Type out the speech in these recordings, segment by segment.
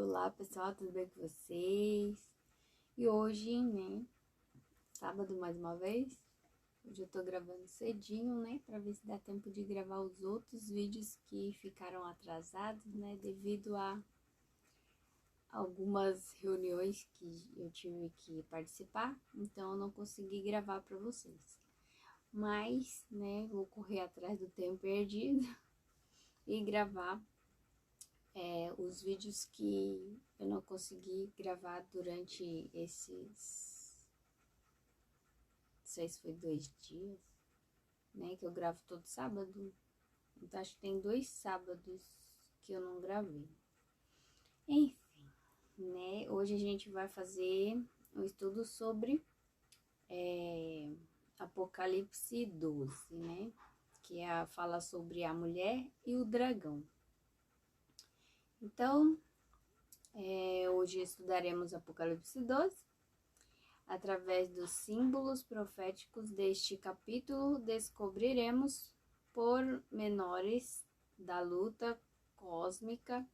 Olá pessoal, tudo bem com vocês? E hoje, né, sábado mais uma vez, hoje eu tô gravando cedinho, né, pra ver se dá tempo de gravar os outros vídeos que ficaram atrasados, né, devido a algumas reuniões que eu tive que participar, então eu não consegui gravar pra vocês. Mas, né, vou correr atrás do tempo perdido e gravar os vídeos que eu não consegui gravar durante esses, não sei se foi 2 dias, né, que eu gravo todo sábado, então acho que tem 2 sábados que eu não gravei. Enfim, né, hoje a gente vai fazer um estudo sobre Apocalipse 12, né, que fala sobre a mulher e o dragão. Então, hoje estudaremos Apocalipse 12. Através dos símbolos proféticos deste capítulo, descobriremos pormenores da luta cósmica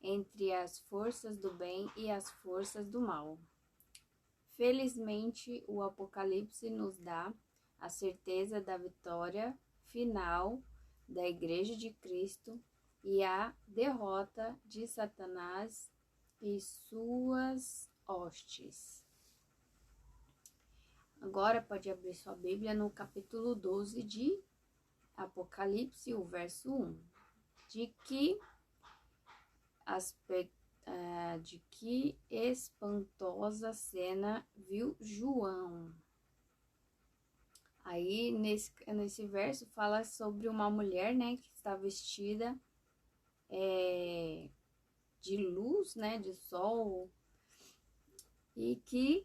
entre as forças do bem e as forças do mal. Felizmente, o Apocalipse nos dá a certeza da vitória final da Igreja de Cristo e a derrota de Satanás e suas hostes. Agora pode abrir sua Bíblia no capítulo 12 de Apocalipse, o verso 1. De que espantosa cena viu João? Aí nesse verso fala sobre uma mulher, né, que está vestida de luz, né, de sol, e que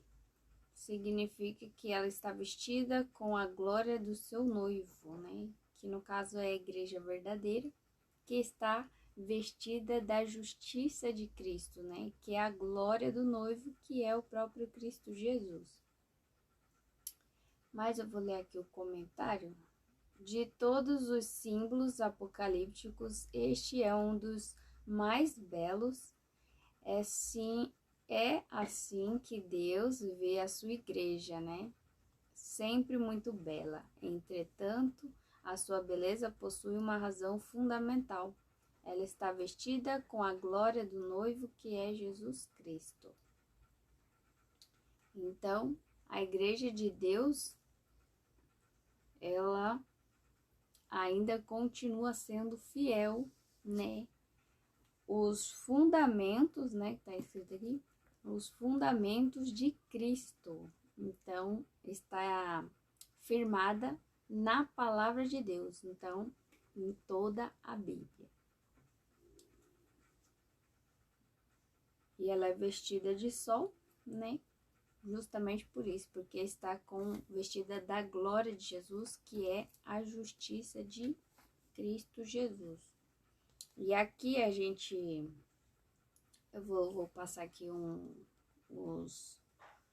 significa que ela está vestida com a glória do seu noivo, né, que no caso é a igreja verdadeira, que está vestida da justiça de Cristo, né, que é a glória do noivo, que é o próprio Cristo Jesus. Mas eu vou ler aqui o comentário. De todos os símbolos apocalípticos, este é um dos mais belos. É assim que Deus vê a sua igreja, né? Sempre muito bela. Entretanto, a sua beleza possui uma razão fundamental. Ela está vestida com a glória do noivo, que é Jesus Cristo. Então, a igreja de Deus, ela ainda continua sendo fiel, né? Os fundamentos, né, que tá escrito aqui, os fundamentos de Cristo. Então, está firmada na palavra de Deus, então, em toda a Bíblia. E ela é vestida de sol, né? Justamente por isso, porque está vestida da glória de Jesus, que é a justiça de Cristo Jesus. E aqui eu vou passar aqui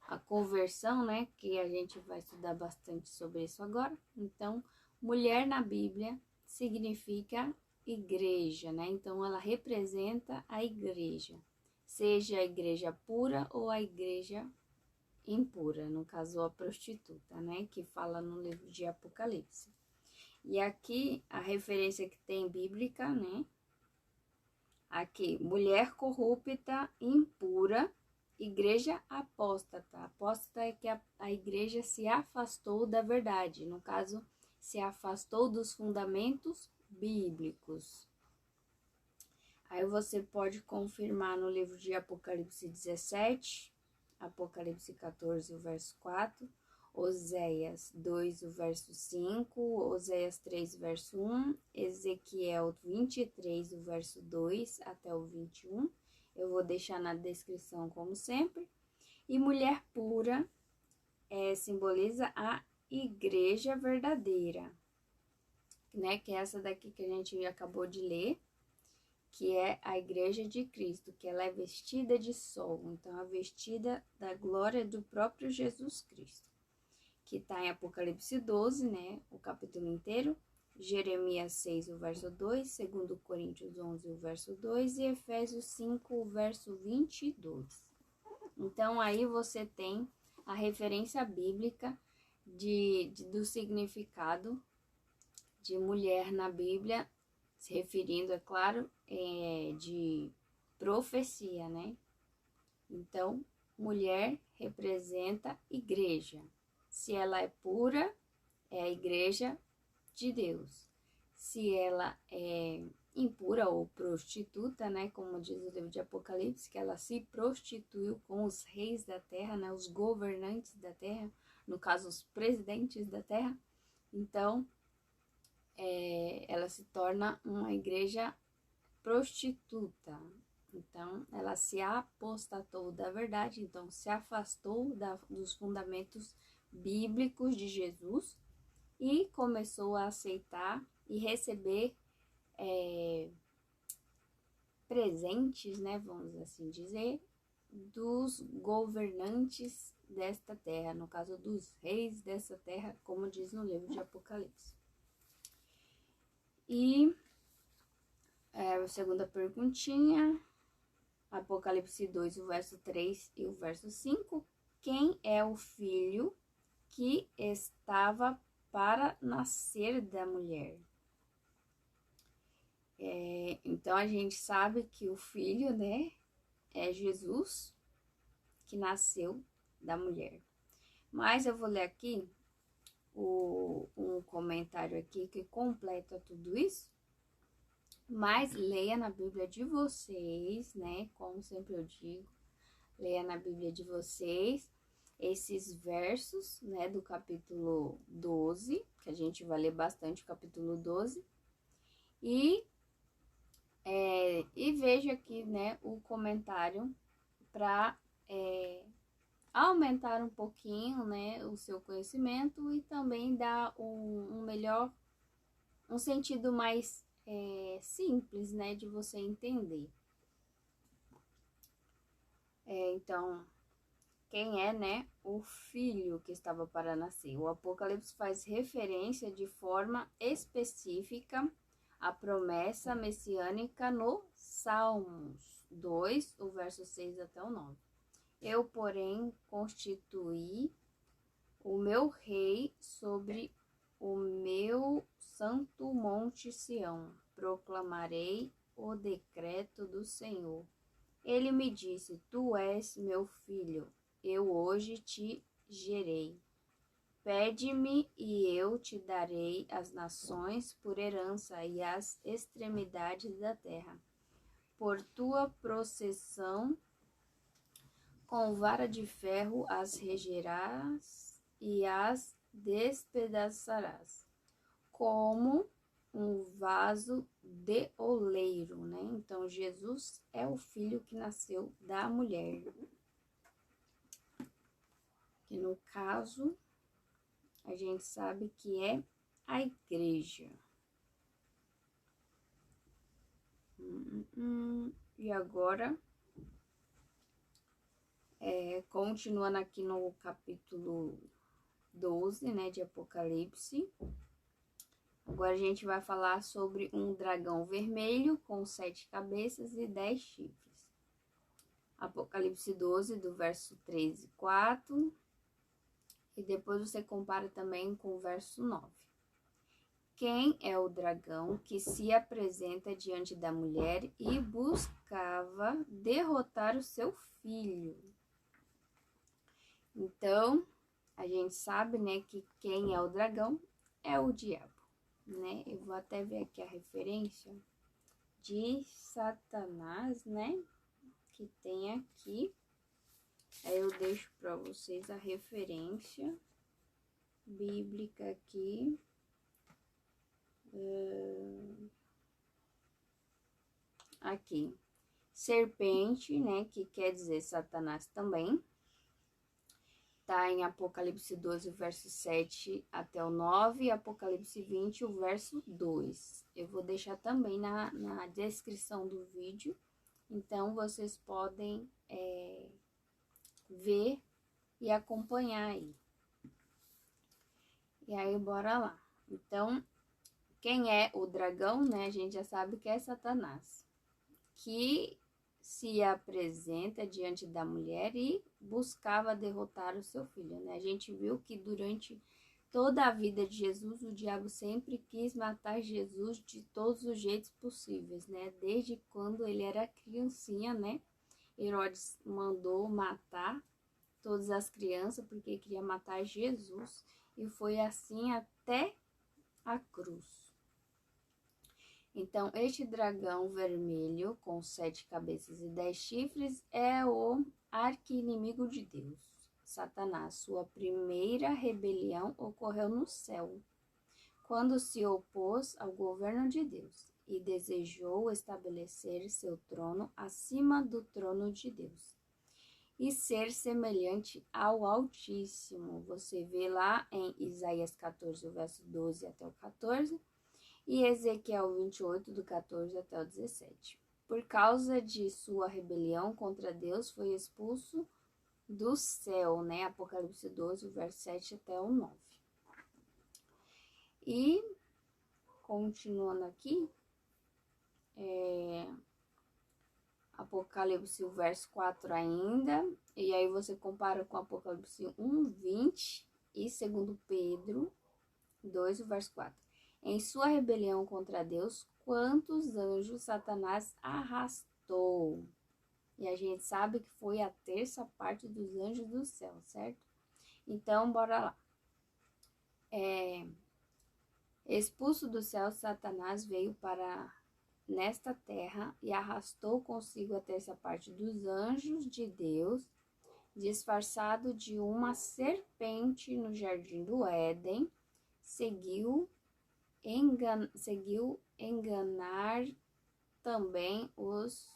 a conversão, né? Que a gente vai estudar bastante sobre isso agora. Então, mulher na Bíblia significa igreja, né? Então, ela representa a igreja, seja a igreja pura ou a igreja impura, no caso a prostituta, né? Que fala no livro de Apocalipse. E aqui a referência que tem bíblica, né? Aqui, mulher corrupta, impura, igreja apóstata. Apóstata é que a igreja se afastou da verdade, no caso, se afastou dos fundamentos bíblicos. Aí você pode confirmar no livro de Apocalipse 17, Apocalipse 14, o verso 4, Oséias 2, o verso 5, Oséias 3, verso 1, Ezequiel 23, o verso 2 até o 21. Eu vou deixar na descrição, como sempre. E mulher pura simboliza a igreja verdadeira, né? Que é essa daqui que a gente acabou de ler, que é a igreja de Cristo, que ela é vestida de sol, então é vestida da glória do próprio Jesus Cristo, que está em Apocalipse 12, né, o capítulo inteiro, Jeremias 6, o verso 2, 2 Coríntios 11, o verso 2 e Efésios 5, o verso 22. Então, aí você tem a referência bíblica do significado de mulher na Bíblia, se referindo, é claro, de profecia, né? Então, mulher representa igreja. Se ela é pura, é a igreja de Deus. Se ela é impura ou prostituta, né, como diz o livro de Apocalipse, que ela se prostituiu com os reis da terra, né, os governantes da terra, no caso os presidentes da terra, então ela se torna uma igreja prostituta. Então ela se apostatou da verdade, então se afastou dos fundamentos bíblicos de Jesus e começou a aceitar e receber presentes, né, vamos assim dizer, dos governantes desta terra, no caso dos reis dessa terra, como diz no livro de Apocalipse. E a segunda perguntinha, Apocalipse 2, o verso 3 e o verso 5, quem é o filho que estava para nascer da mulher? Então a gente sabe que o filho, né, é Jesus, que nasceu da mulher. Mas eu vou ler aqui um comentário aqui que completa tudo isso. Mas leia na Bíblia de vocês, né, como sempre eu digo, leia na Bíblia de vocês esses versos, né, do capítulo 12, que a gente vai ler bastante o capítulo 12, e veja aqui, né, o comentário para aumentar um pouquinho, né, o seu conhecimento e também dar um sentido mais simples, né, de você entender. Então, quem é, né, o filho que estava para nascer? O Apocalipse faz referência de forma específica à promessa messiânica no Salmos 2, o verso 6 até o 9. Eu, porém, constituí o meu rei sobre o meu santo monte Sião. Proclamarei o decreto do Senhor. Ele me disse, tu és meu filho, eu hoje te gerei. Pede-me e eu te darei as nações por herança e as extremidades da terra. Por tua processão, com vara de ferro as regerás e as despedaçarás, como um vaso de oleiro, né? Então, Jesus é o filho que nasceu da mulher. Que no caso, a gente sabe que é a igreja. E agora, continuando aqui no capítulo 12, né, de Apocalipse. Agora a gente vai falar sobre um dragão vermelho com 7 cabeças e 10 chifres. Apocalipse 12, do verso 13 e 4. E depois você compara também com o verso 9. Quem é o dragão que se apresenta diante da mulher e buscava derrotar o seu filho? Então, a gente sabe, né, que quem é o dragão é o diabo, né? Eu vou até ver aqui a referência de Satanás, né, que tem aqui. Aí eu deixo para vocês a referência bíblica aqui. Aqui, serpente, né, que quer dizer Satanás também. Tá em Apocalipse 12, o verso 7 até o 9, e Apocalipse 20, o verso 2. Eu vou deixar também na descrição do vídeo, então vocês podem ver e acompanhar aí. E aí, bora lá. Então, quem é o dragão, né? A gente já sabe que é Satanás, que se apresenta diante da mulher e buscava derrotar o seu filho, né? A gente viu que durante toda a vida de Jesus, o diabo sempre quis matar Jesus de todos os jeitos possíveis, né? Desde quando ele era criancinha, né? Herodes mandou matar todas as crianças porque queria matar Jesus, e foi assim até a cruz. Então, este dragão vermelho com 7 cabeças e 10 chifres é o arqui-inimigo de Deus, Satanás. Sua primeira rebelião ocorreu no céu, quando se opôs ao governo de Deus e desejou estabelecer seu trono acima do trono de Deus e ser semelhante ao Altíssimo. Você vê lá em Isaías 14, o verso 12 até o 14, e Ezequiel 28, do 14 até o 17. Por causa de sua rebelião contra Deus, foi expulso do céu, né? Apocalipse 12, o verso 7 até o 9. E, continuando aqui, Apocalipse, o verso 4 ainda, e aí você compara com Apocalipse 1, 20 e 2 Pedro 2, o verso 4. Em sua rebelião contra Deus, quantos anjos Satanás arrastou? E a gente sabe que foi a terça parte dos anjos do céu, certo? Então, bora lá. Expulso do céu, Satanás veio para nesta terra e arrastou consigo a terça parte dos anjos de Deus, disfarçado de uma serpente no jardim do Éden, conseguiu enganar também os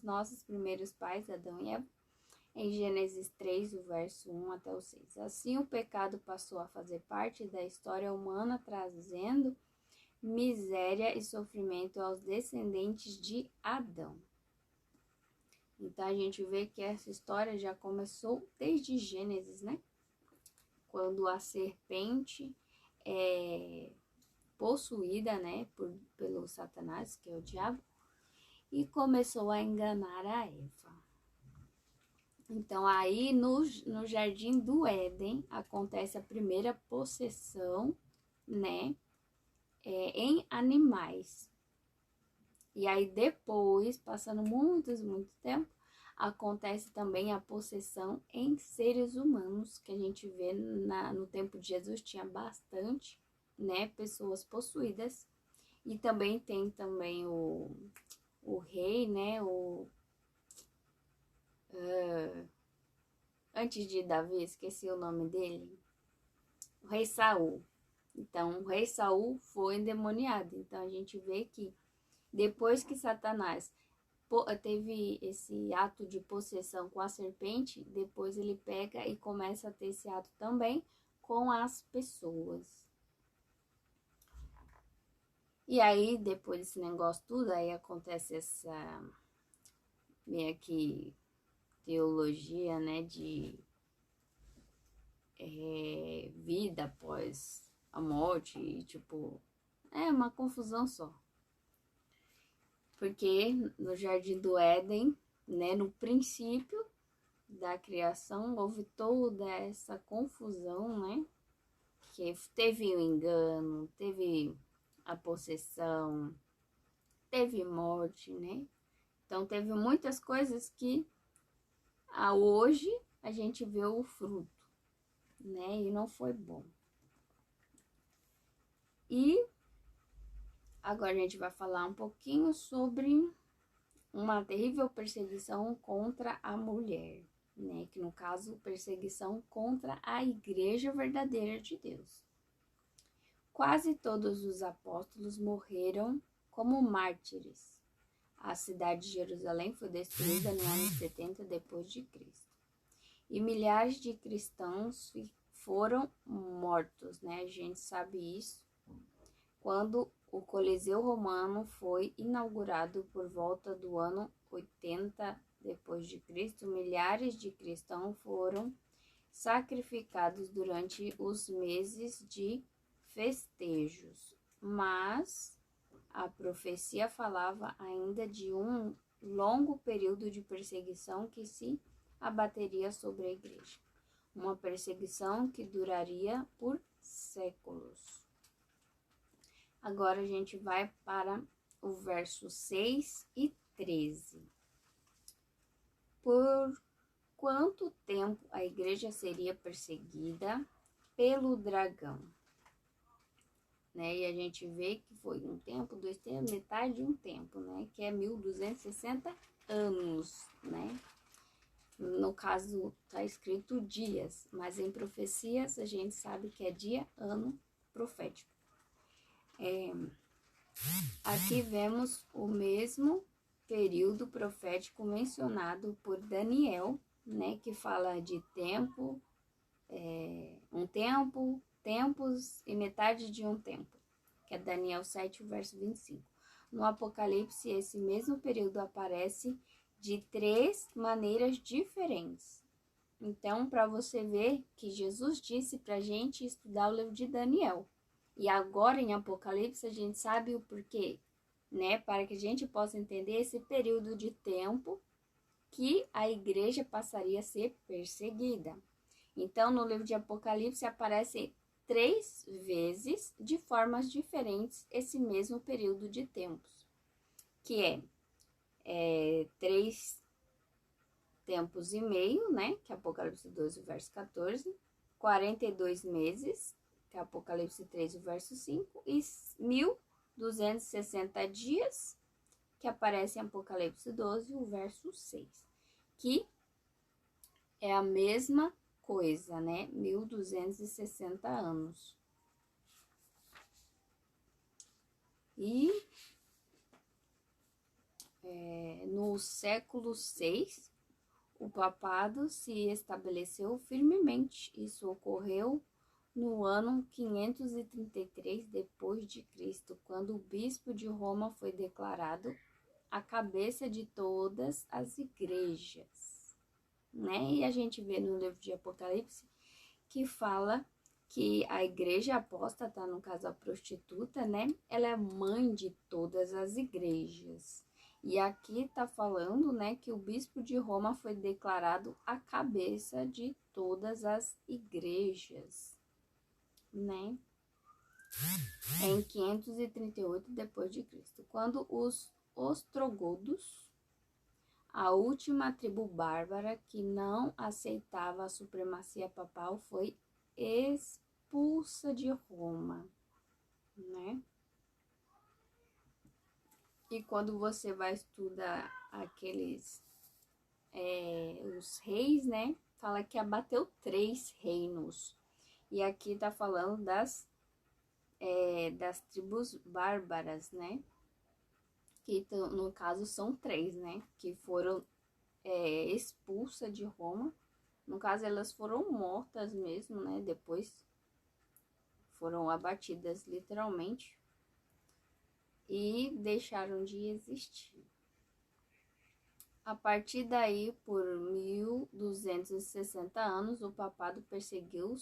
nossos primeiros pais, Adão e Eva, em Gênesis 3, o verso 1 até o 6. Assim, o pecado passou a fazer parte da história humana, trazendo miséria e sofrimento aos descendentes de Adão. Então, a gente vê que essa história já começou desde Gênesis, né? Quando a serpente é possuída, né, pelo Satanás, que é o diabo, e começou a enganar a Eva. Então, aí no jardim do Éden acontece a primeira possessão, né, em animais. E aí depois, passando muito tempo, acontece também a possessão em seres humanos, que a gente vê no tempo de Jesus tinha bastante, né, pessoas possuídas. E também tem também o rei, né, antes de Davi, esqueci o nome dele, o rei Saul. Então, o rei Saul foi endemoniado. Então, a gente vê que depois que Satanás teve esse ato de possessão com a serpente, depois ele pega e começa a ter esse ato também com as pessoas. E aí, depois desse negócio tudo, aí acontece essa meio que teologia, né, de vida após a morte, e, tipo, é uma confusão só. Porque no Jardim do Éden, né, no princípio da criação, houve toda essa confusão, né, que teve o engano, teve a possessão, teve morte, né, então teve muitas coisas que hoje a gente vê o fruto, né? E não foi bom. E agora a gente vai falar um pouquinho sobre uma terrível perseguição contra a mulher, né? Que no caso, perseguição contra a igreja verdadeira de Deus. Quase todos os apóstolos morreram como mártires. A cidade de Jerusalém foi destruída no ano 70 depois de Cristo. E milhares de cristãos foram mortos, né? A gente sabe isso. Quando o Coliseu Romano foi inaugurado por volta do ano 80 depois de Cristo, milhares de cristãos foram sacrificados durante os meses de festejos. Mas a profecia falava ainda de um longo período de perseguição que se abateria sobre a igreja. Uma perseguição que duraria por séculos. Agora a gente vai para o verso 6 e 13. Por quanto tempo a igreja seria perseguida pelo dragão? Né? E a gente vê que foi um tempo, 2 tempos, metade de um tempo, né? Que é 1260 anos, né? No caso, está escrito dias, mas em profecias a gente sabe que é dia, ano profético. Aqui vemos o mesmo período profético mencionado por Daniel, né? Que fala de tempo, um tempo, tempos e metade de um tempo, que é Daniel 7, verso 25. No Apocalipse, esse mesmo período aparece de 3 maneiras diferentes. Então, para você ver que Jesus disse para a gente estudar o livro de Daniel. E agora, em Apocalipse, a gente sabe o porquê, né? Para que a gente possa entender esse período de tempo que a igreja passaria a ser perseguida. Então, no livro de Apocalipse aparece 3 vezes, de formas diferentes, esse mesmo período de tempos, que é 3 tempos e meio, né, que é Apocalipse 12, verso 14, 42 meses, que é Apocalipse 13, verso 5, e 1260 dias, que aparece em Apocalipse 12, o verso 6, que é a mesma coisa, né, 1260 anos. E no século VI, o papado se estabeleceu firmemente. Isso ocorreu no ano 533 depois de Cristo, quando o bispo de Roma foi declarado a cabeça de todas as igrejas, né? E a gente vê no livro de Apocalipse que fala que a igreja apóstata, no caso a prostituta, né? Ela é mãe de todas as igrejas. E aqui está falando, né, que o bispo de Roma foi declarado a cabeça de todas as igrejas, né? Em 538 depois de Cristo, quando os ostrogodos, a última tribo bárbara que não aceitava a supremacia papal, foi expulsa de Roma, né? E quando você vai estudar aqueles, os reis, né? Fala que abateu 3 reinos. E aqui tá falando das tribos bárbaras, né? Que no caso são 3, né? Que foram expulsas de Roma. No caso, elas foram mortas mesmo, né? Depois foram abatidas literalmente. E deixaram de existir. A partir daí, por 1260 anos, o papado perseguiu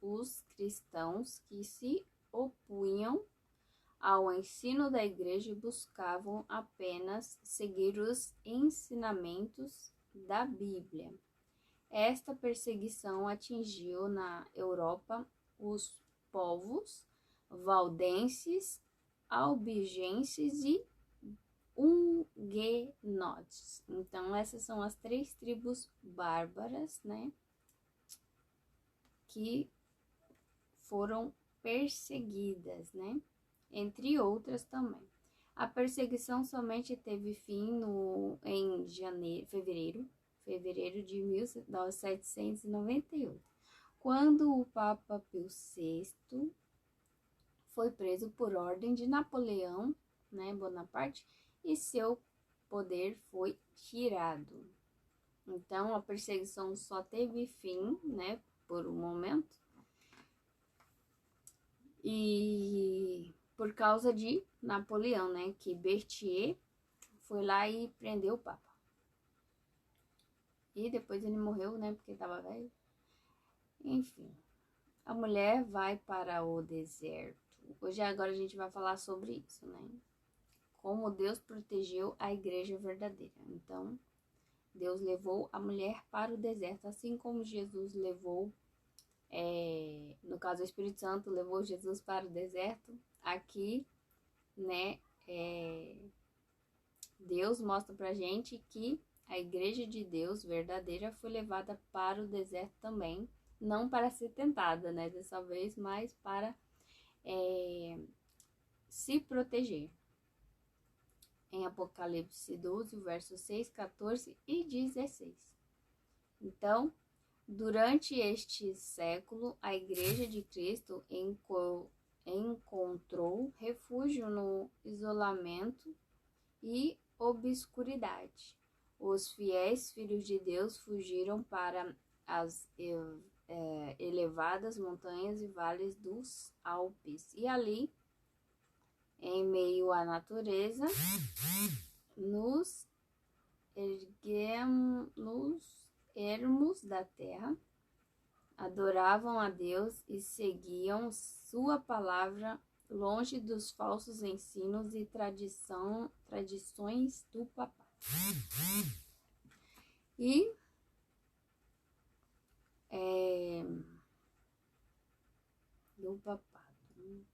os cristãos que se opunham ao ensino da igreja e buscavam apenas seguir os ensinamentos da Bíblia. Esta perseguição atingiu na Europa os povos valdenses, albigenses e huguenotes. Então, essas são as 3 tribos bárbaras, né, que foram perseguidas, né, entre outras também. A perseguição somente teve fim em fevereiro de 1798, quando o Papa Pio VI foi preso por ordem de Napoleão, né, Bonaparte, e seu poder foi tirado. Então, a perseguição só teve fim, né, por um momento, e por causa de Napoleão, né, que Berthier foi lá e prendeu o Papa. E depois ele morreu, né, porque estava velho. Enfim, a mulher vai para o deserto. Hoje agora a gente vai falar sobre isso, né? Como Deus protegeu a igreja verdadeira. Então, Deus levou a mulher para o deserto, assim como Jesus levou, no caso o Espírito Santo levou Jesus para o deserto. Aqui, né, Deus mostra pra gente que a igreja de Deus verdadeira foi levada para o deserto também, não para ser tentada, né, dessa vez, mas para se proteger. Em Apocalipse 12, versos 6, 14 e 16. Então, durante este século, a Igreja de Cristo encontrou refúgio no isolamento e obscuridade. Os fiéis filhos de Deus fugiram para as elevadas montanhas e vales dos Alpes. E ali, em meio à natureza, nos ermos da terra, adoravam a Deus e seguiam sua palavra longe dos falsos ensinos e tradições do papado. E do papado.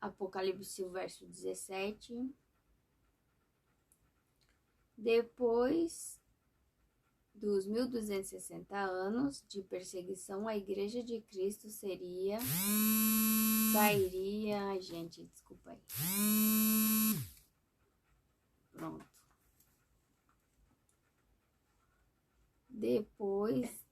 Apocalipse, verso 17. Depois dos 1260 anos de perseguição, a Igreja de Cristo sairia, gente, desculpa aí. Pronto. Depois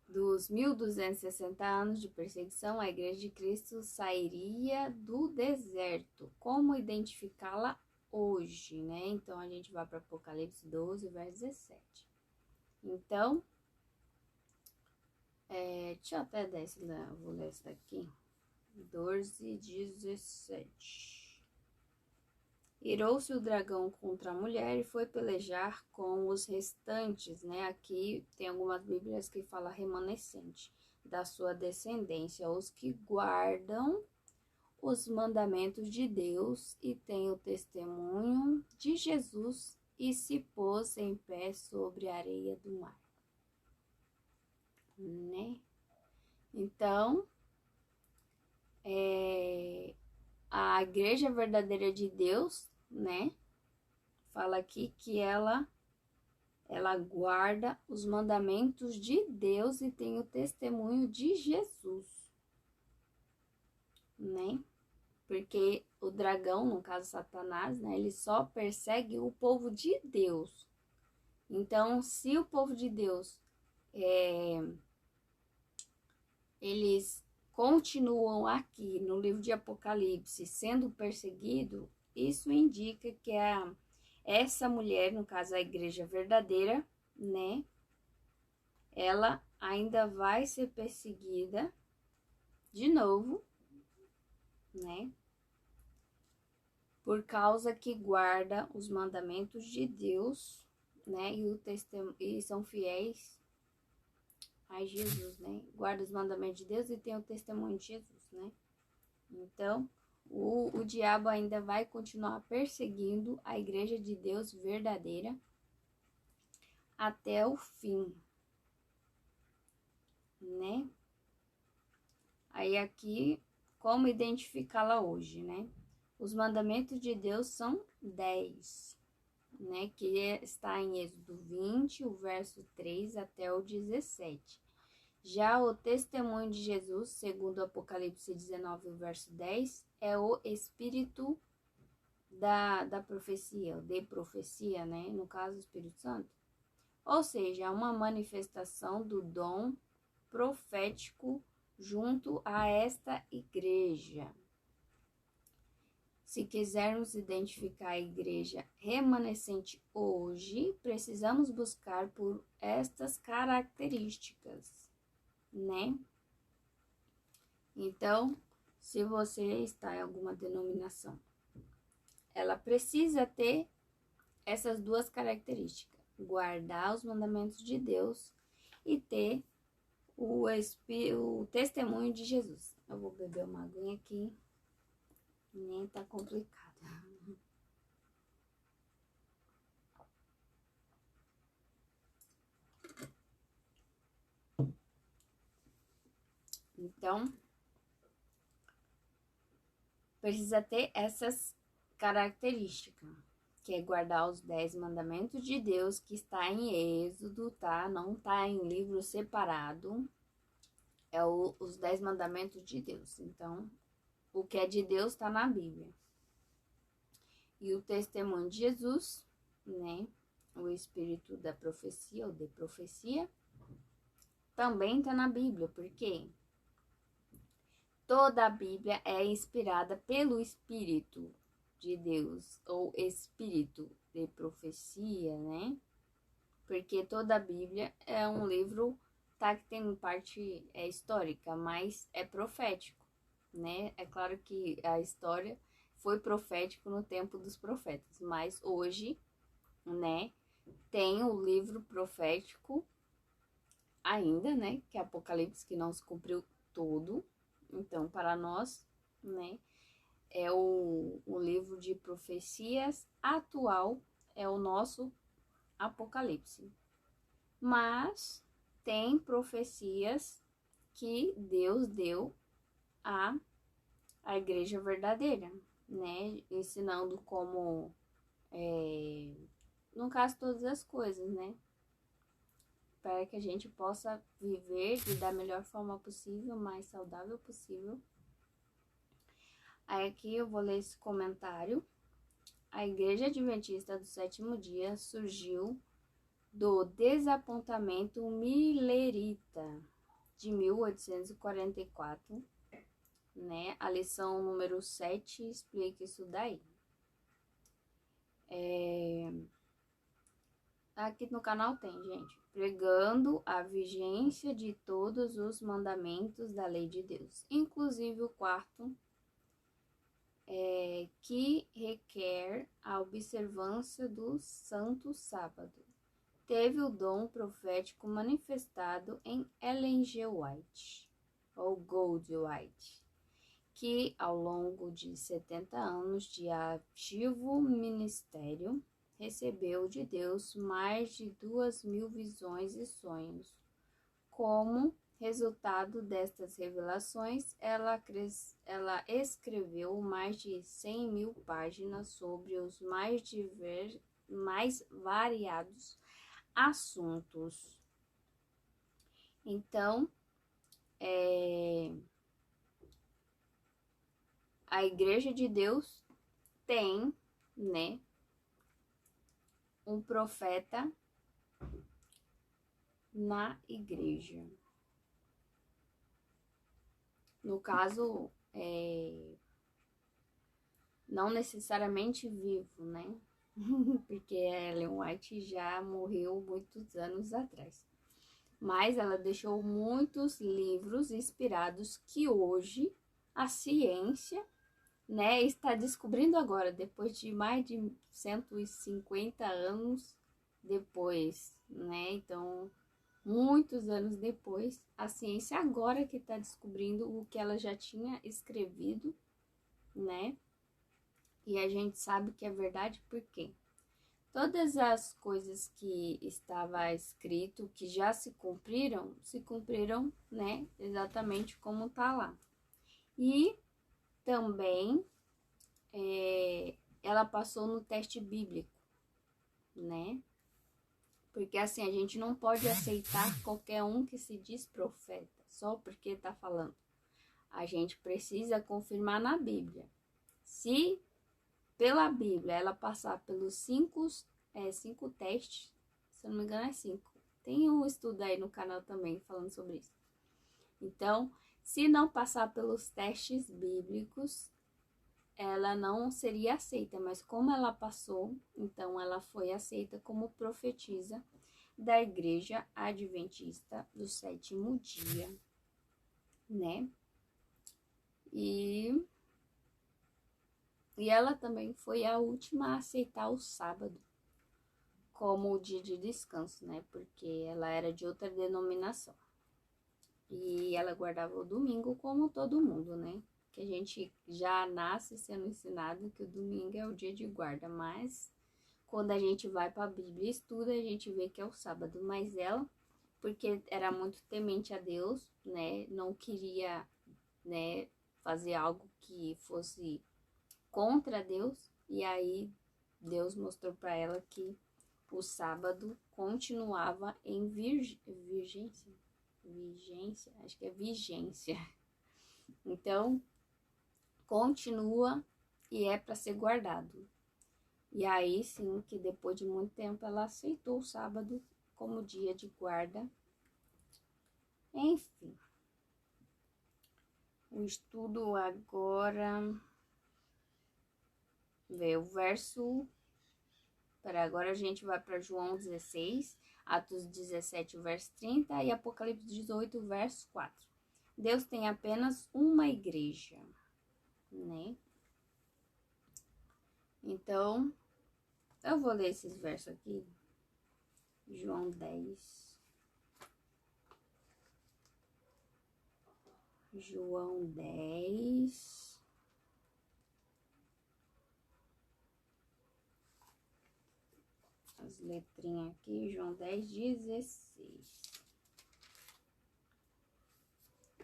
dos 1260 anos de perseguição, a Igreja de Cristo sairia do deserto. Como identificá-la hoje, né? Então, a gente vai para Apocalipse 12, verso 17. Então, deixa eu até dar vou ler esse daqui. 12, 17. Irou-se o dragão contra a mulher e foi pelejar com os restantes, né? Aqui tem algumas bíblias que falam remanescente da sua descendência, os que guardam os mandamentos de Deus e têm o testemunho de Jesus, e se pôs em pé sobre a areia do mar, né? Então, a igreja verdadeira de Deus, né? Fala aqui que ela guarda os mandamentos de Deus e tem o testemunho de Jesus, né? Porque o dragão, no caso Satanás, né? Ele só persegue o povo de Deus. Então, se o povo de Deus, eles continuam aqui no livro de Apocalipse sendo perseguido, isso indica que essa mulher, no caso a igreja verdadeira, né, ela ainda vai ser perseguida de novo, né, por causa que guarda os mandamentos de Deus, né, e são fiéis a Jesus, né, guarda os mandamentos de Deus e tem o testemunho de Jesus, né. Então, o diabo ainda vai continuar perseguindo a igreja de Deus verdadeira até o fim, né? Aí aqui, como identificá-la hoje, né? Os mandamentos de Deus são 10, né? Que está em Êxodo 20, o verso 3 até o 17. Já o testemunho de Jesus, segundo Apocalipse 19, o verso 10, é o espírito da profecia, de profecia, né? No caso, o Espírito Santo. Ou seja, uma manifestação do dom profético junto a esta igreja. Se quisermos identificar a igreja remanescente hoje, precisamos buscar por estas características, né? Então, se você está em alguma denominação, ela precisa ter essas duas características: guardar os mandamentos de Deus e ter o testemunho de Jesus. Eu vou beber uma aguinha aqui, nem tá complicado. Então, precisa ter essas características, que é guardar os 10 mandamentos de Deus, que está em Êxodo, tá? Não tá em livro separado. É os 10 mandamentos de Deus. Então, o que é de Deus está na Bíblia. E o testemunho de Jesus, né? O espírito da profecia ou de profecia, também está na Bíblia, porque toda a Bíblia é inspirada pelo Espírito de Deus, ou espírito de profecia, né? Porque toda a Bíblia é um livro, tá, que tem parte histórica, mas é profético, né? É claro que a história foi profético no tempo dos profetas, mas hoje, né, tem o livro profético ainda, né, que é Apocalipse, que não se cumpriu todo. Então, para nós, né, é o livro de profecias atual, é o nosso Apocalipse. Mas tem profecias que Deus deu à igreja verdadeira, né, ensinando como, no caso, todas as coisas, né, para que a gente possa viver da melhor forma possível, mais saudável possível. Aí aqui eu vou ler esse comentário. A Igreja Adventista do Sétimo Dia surgiu do desapontamento milerita de 1844, né? A lição número 7 explica isso daí. Aqui no canal tem, gente, pregando a vigência de todos os mandamentos da lei de Deus, inclusive o quarto, que requer a observância do Santo Sábado. Teve o dom profético manifestado em Ellen G. White, ou Gold White, que ao longo de 70 anos de ativo ministério, recebeu de Deus mais de 2.000 visões e sonhos. Como resultado destas revelações, ela escreveu mais de 100.000 páginas sobre os mais variados assuntos. Então, a Igreja de Deus tem, né, um profeta na igreja. No caso, não necessariamente vivo, né? Porque Ellen White já morreu muitos anos atrás. Mas ela deixou muitos livros inspirados que hoje a ciência, né, está descobrindo agora, depois de mais de 150 anos depois, né? Então, muitos anos depois, a ciência agora que está descobrindo o que ela já tinha escrevido, né? E a gente sabe que é verdade porque todas as coisas que estava escrito, que já se cumpriram, né? Exatamente como tá lá. E também ela passou no teste bíblico, né? Porque assim, a gente não pode aceitar qualquer um que se diz profeta, só porque tá falando. A gente precisa confirmar na Bíblia. Se pela Bíblia ela passar pelos cinco testes, se eu não me engano é 5. Tem um estudo aí no canal também falando sobre isso. Então, se não passar pelos testes bíblicos, ela não seria aceita, mas como ela passou, então ela foi aceita como profetisa da Igreja Adventista do Sétimo Dia, né? E ela também foi a última a aceitar o sábado como o dia de descanso, né? Porque ela era de outra denominação. E ela guardava o domingo como todo mundo, né? Que a gente já nasce sendo ensinado que o domingo é o dia de guarda, mas quando a gente vai para a Bíblia e estuda, a gente vê que é o sábado. Mas ela, porque era muito temente a Deus, né? Não queria, né, fazer algo que fosse contra Deus. E aí Deus mostrou para ela que o sábado continuava em vigência, acho que é vigência. Então, continua e é para ser guardado. E aí sim, que depois de muito tempo ela aceitou o sábado como dia de guarda. Enfim, o estudo agora vê o verso. Agora a gente vai para João 16, Atos 17, verso 30 e Apocalipse 18, verso 4. Deus tem apenas uma igreja, né? Então, eu vou ler esses versos aqui. João 10. João 10. As letrinhas aqui, João 10, 16.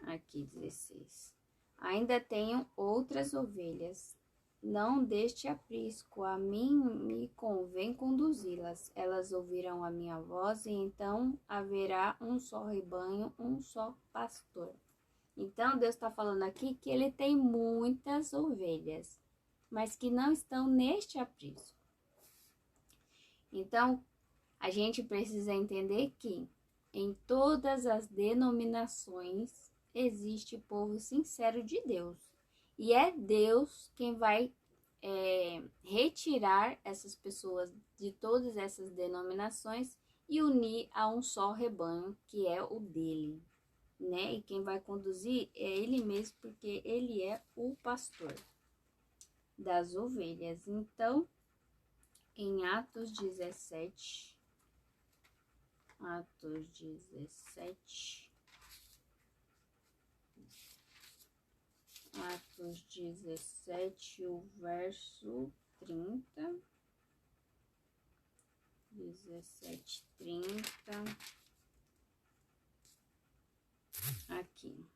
Aqui, 16. Ainda tenho outras ovelhas, não deste aprisco, a mim me convém conduzi-las. Elas ouvirão a minha voz e então haverá um só rebanho, um só pastor. Então, Deus está falando aqui que ele tem muitas ovelhas, mas que não estão neste aprisco. Então, a gente precisa entender que em todas as denominações existe povo sincero de Deus. E é Deus quem vai retirar essas pessoas de todas essas denominações e unir a um só rebanho, que é o dele, né? E quem vai conduzir é ele mesmo, porque ele é o pastor das ovelhas. Então, em Atos 17, o verso 30, 17, 30, aqui.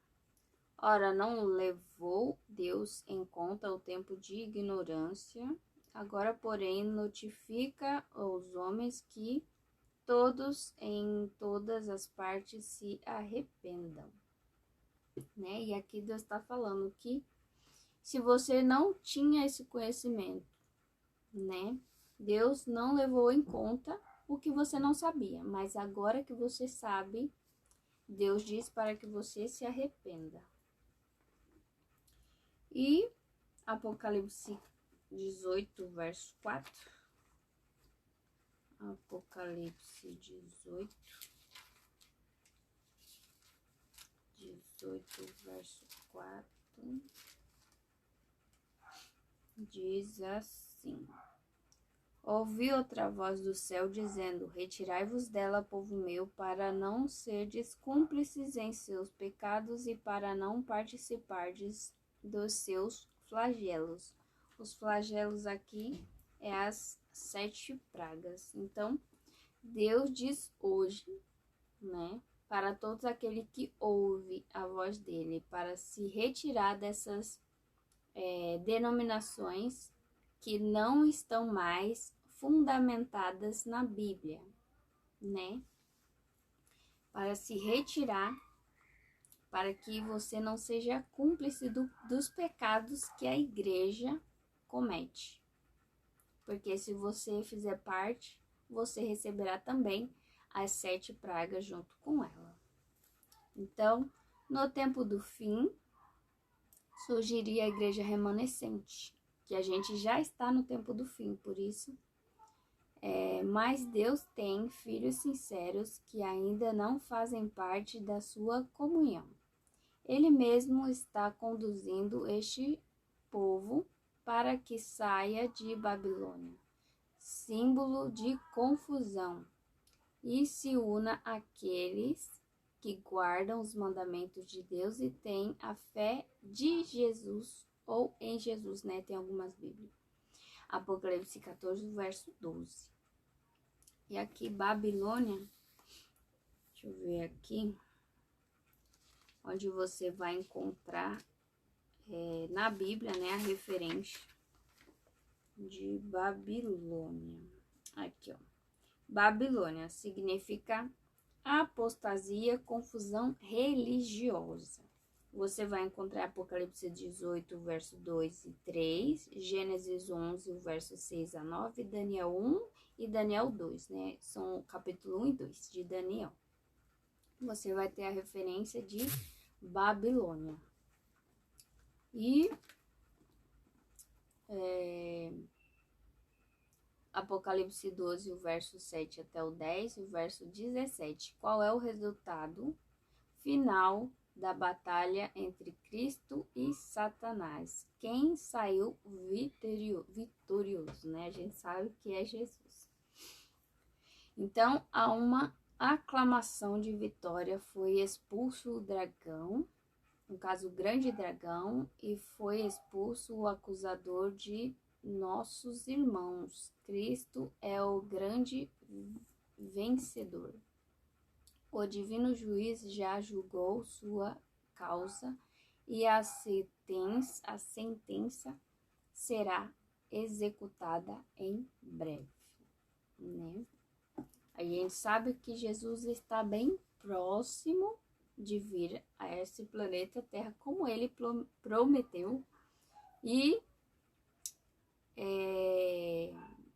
Ora, não levou Deus em conta o tempo de ignorância, agora, porém, notifica aos homens que todos em todas as partes se arrependam, né? E aqui Deus está falando que se você não tinha esse conhecimento, né? Deus não levou em conta o que você não sabia, mas agora que você sabe, Deus diz para que você se arrependa. E Apocalipse 18, verso 4. Apocalipse 18, verso 4. Diz assim: ouvi outra voz do céu dizendo: retirai-vos dela, povo meu, para não serdes cúmplices em seus pecados e para não participardes dos seus flagelos. Os flagelos aqui é as 7 pragas. Então, Deus diz hoje, né, para todos aqueles que ouvem a voz dele, para se retirar dessas denominações que não estão mais fundamentadas na Bíblia, né? Para se retirar, para que você não seja cúmplice dos pecados que a igreja comete. Porque se você fizer parte, você receberá também as 7 pragas junto com ela. Então, no tempo do fim, surgiria a igreja remanescente, que a gente já está no tempo do fim, por isso. Mas Deus tem filhos sinceros que ainda não fazem parte da sua comunhão. Ele mesmo está conduzindo este povo para que saia de Babilônia. símbolo de confusão, e se una àqueles que guardam os mandamentos de Deus e têm a fé de Jesus ou em Jesus, né? Tem algumas Bíblias. Apocalipse 14, verso 12. E aqui, Babilônia, deixa eu ver aqui, onde você vai encontrar na Bíblia, né, a referência de Babilônia. Aqui, ó. Babilônia significa apostasia, confusão religiosa. Você vai encontrar Apocalipse 18, verso 2 e 3, Gênesis 11, verso 6 a 9, Daniel 1 e Daniel 2, né? São o capítulo 1 e 2 de Daniel. Você vai ter a referência de Babilônia. E Apocalipse 12, o verso 7 até o 10, o verso 17. Qual é o resultado final da batalha entre Cristo e Satanás? Quem saiu vitorioso, né? A gente sabe que é Jesus. Então, há uma aclamação de vitória, foi expulso o dragão, no caso o grande dragão, e foi expulso o acusador de nossos irmãos. Cristo é o grande vencedor. O divino juiz já julgou sua causa e a sentença será executada em breve, né? A gente sabe que Jesus está bem próximo de vir a esse planeta Terra, como ele prometeu. E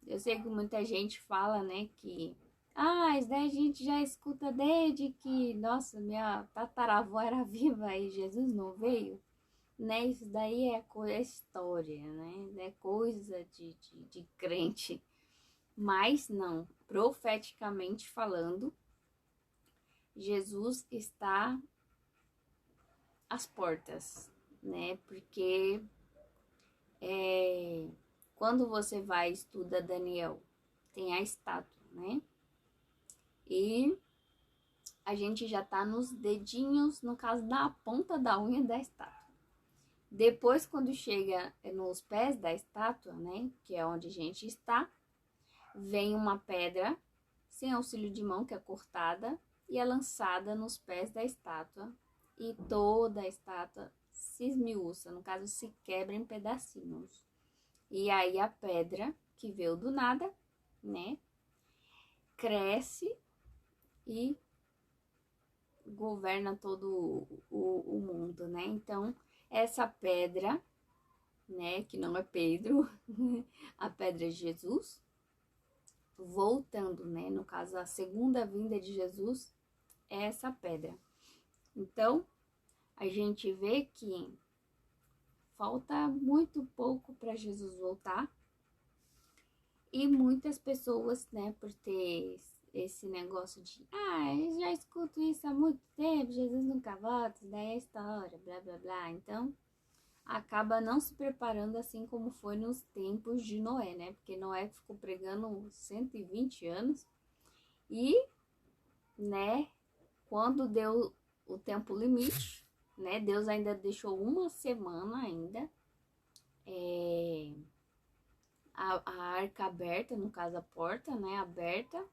eu sei que muita gente fala, né, que isso daí a gente já escuta desde que, nossa, minha tataravó era viva e Jesus não veio, né? Isso daí é história, né? É coisa de crente. Mas não, profeticamente falando, Jesus está às portas, né? Porque quando você vai estudar Daniel, tem a estátua, né? E a gente já tá nos dedinhos, no caso da ponta da unha da estátua. Depois, quando chega nos pés da estátua, né? Que é onde a gente está, vem uma pedra sem auxílio de mão, que é cortada, e é lançada nos pés da estátua, e toda a estátua se esmiuça, no caso se quebra em pedacinhos. E aí a pedra, que veio do nada, né, cresce e governa todo o mundo, né? Então, essa pedra, né, que não é Pedro, a pedra é Jesus, voltando, né? No caso, a segunda vinda de Jesus é essa pedra. Então, a gente vê que falta muito pouco para Jesus voltar. E muitas pessoas, né, por ter esse negócio de eu já escuto isso há muito tempo, Jesus nunca volta, isso daí é história, blá, blá, blá. Então, acaba não se preparando assim como foi nos tempos de Noé, né? Porque Noé ficou pregando 120 anos e, né, quando deu o tempo limite, né, Deus ainda deixou uma semana ainda, a arca aberta, no caso a porta, né, aberta.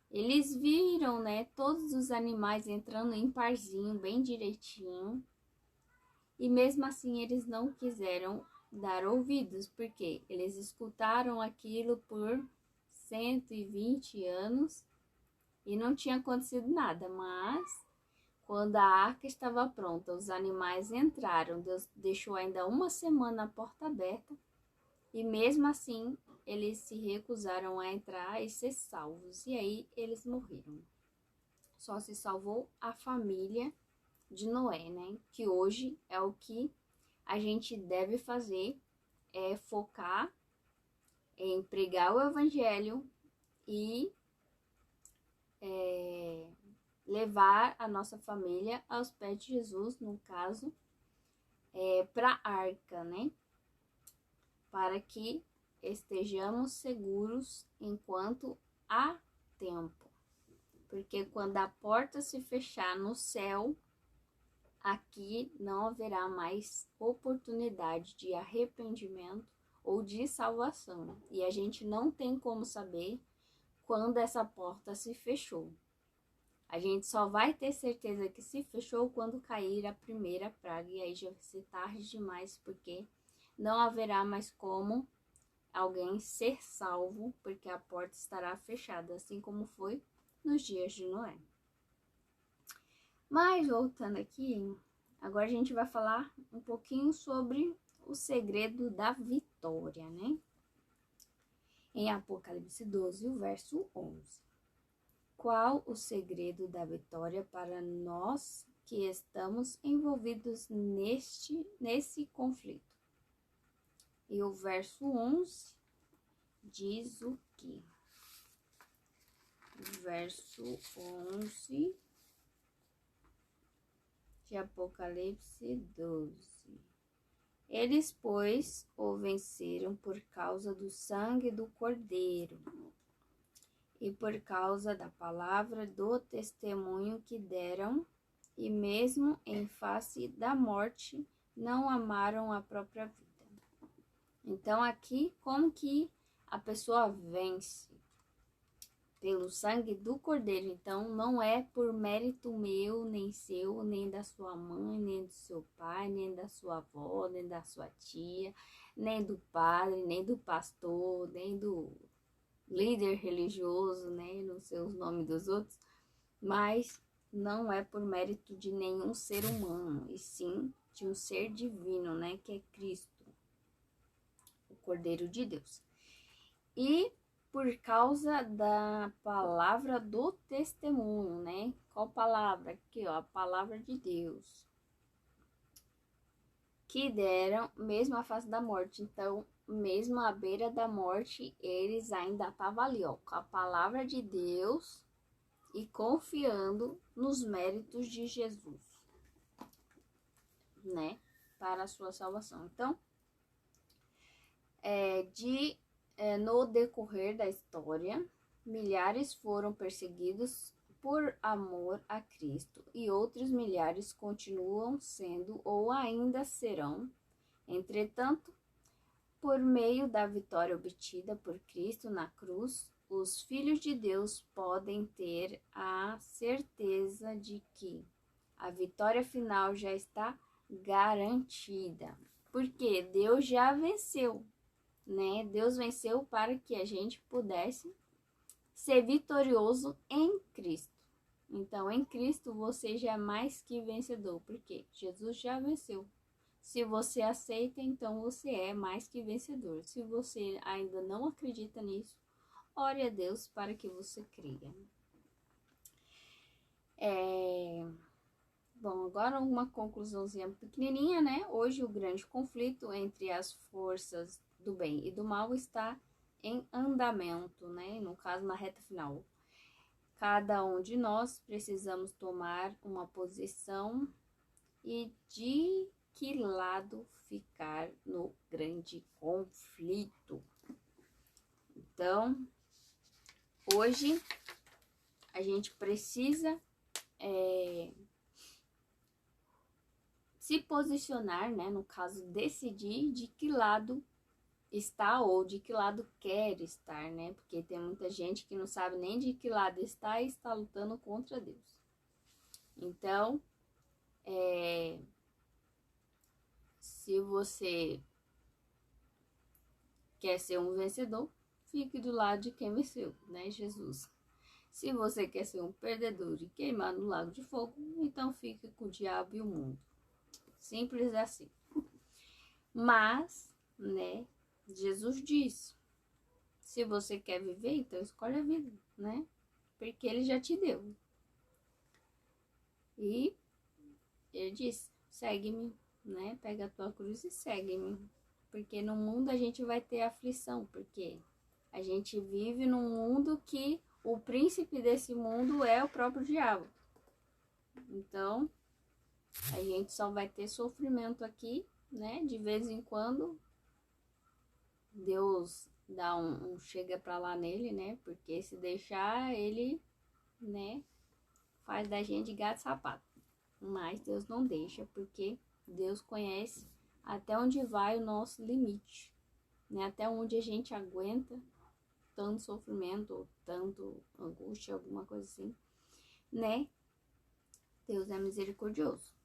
Eles viram, né, todos os animais entrando em parzinho, bem direitinho. E mesmo assim eles não quiseram dar ouvidos, porque eles escutaram aquilo por 120 anos e não tinha acontecido nada. Mas quando a arca estava pronta, os animais entraram. Deus deixou ainda uma semana a porta aberta e mesmo assim eles se recusaram a entrar e ser salvos. E aí eles morreram. Só se salvou a família de Noé, né? Que hoje é o que a gente deve fazer, é focar em pregar o evangelho e levar a nossa família aos pés de Jesus, no caso, para a arca, né? Para que estejamos seguros enquanto há tempo. Porque quando a porta se fechar no céu, aqui não haverá mais oportunidade de arrependimento ou de salvação. E a gente não tem como saber quando essa porta se fechou. A gente só vai ter certeza que se fechou quando cair a primeira praga. E aí já vai ser tarde demais, porque não haverá mais como alguém ser salvo, porque a porta estará fechada, assim como foi nos dias de Noé. Mas voltando aqui, agora a gente vai falar um pouquinho sobre o segredo da vitória, né? Em Apocalipse 12, o verso 11. Qual o segredo da vitória para nós que estamos envolvidos nesse conflito? E o verso 11 diz o quê? O verso 11 de Apocalipse 12. Eles, pois, o venceram por causa do sangue do Cordeiro e por causa da palavra do testemunho que deram, e mesmo em face da morte, não amaram a própria vida. Então, aqui, como que a pessoa vence? Pelo sangue do Cordeiro. Então, não é por mérito meu, nem seu, nem da sua mãe, nem do seu pai, nem da sua avó, nem da sua tia, nem do padre, nem do pastor, nem do líder religioso, né? Não sei os nomes dos outros, mas não é por mérito de nenhum ser humano, e sim de um ser divino, né? Que é Cristo, o Cordeiro de Deus. E por causa da palavra do testemunho, né? Qual palavra? Aqui, ó, a palavra de Deus. Que deram mesmo à face da morte. Então, mesmo à beira da morte, eles ainda estavam ali, ó, com a palavra de Deus e confiando nos méritos de Jesus, né? Para a sua salvação. Então, no decorrer da história, milhares foram perseguidos por amor a Cristo e outros milhares continuam sendo ou ainda serão. Entretanto, por meio da vitória obtida por Cristo na cruz, os filhos de Deus podem ter a certeza de que a vitória final já está garantida, porque Deus já venceu, né? Deus venceu para que a gente pudesse ser vitorioso em Cristo. Então, em Cristo você já é mais que vencedor, porque Jesus já venceu. Se você aceita, então você é mais que vencedor. Se você ainda não acredita nisso, ore a Deus para que você creia. Bom, agora uma conclusãozinha pequenininha, né? Hoje o grande conflito entre as forças do bem e do mal está em andamento, né? No caso, na reta final. Cada um de nós precisamos tomar uma posição e de que lado ficar no grande conflito. Então, hoje a gente precisa se posicionar, né? No caso, decidir de que lado está ou de que lado quer estar, né? Porque tem muita gente que não sabe nem de que lado está e está lutando contra Deus. Então, se você quer ser um vencedor, fique do lado de quem venceu, né? Jesus. Se você quer ser um perdedor e queimar no lago de fogo, então fique com o diabo e o mundo. Simples assim. Mas, né? Jesus disse, se você quer viver, então escolhe a vida, né? Porque ele já te deu. E ele disse, segue-me, né? Pega a tua cruz e segue-me. Porque no mundo a gente vai ter aflição, porque a gente vive num mundo que o príncipe desse mundo é o próprio diabo. Então, a gente só vai ter sofrimento aqui, né? De vez em quando, Deus dá um chega pra lá nele, né? Porque se deixar, ele, né, faz da gente gato sapato. Mas Deus não deixa, porque Deus conhece até onde vai o nosso limite, né? Até onde a gente aguenta tanto sofrimento, ou tanto angústia, alguma coisa assim, né? Deus é misericordioso.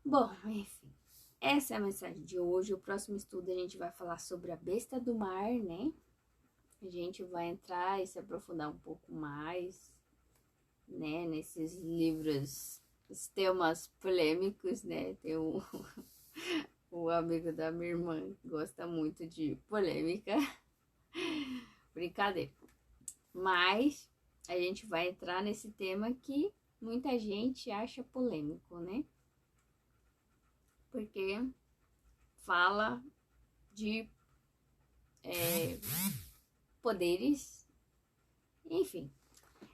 Bom, enfim, essa é a mensagem de hoje. O próximo estudo a gente vai falar sobre a besta do mar, né? A gente vai entrar e se aprofundar um pouco mais, né? Nesses livros, os temas polêmicos, né? Tem o amigo da minha irmã que gosta muito de polêmica. Brincadeira. Mas a gente vai entrar nesse tema que muita gente acha polêmico, né? Porque fala de poderes, enfim.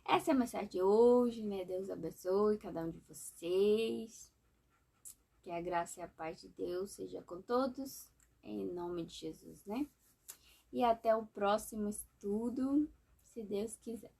Essa é a mensagem de hoje, né? Deus abençoe cada um de vocês. Que a graça e a paz de Deus seja com todos, em nome de Jesus, né? E até o próximo estudo, se Deus quiser.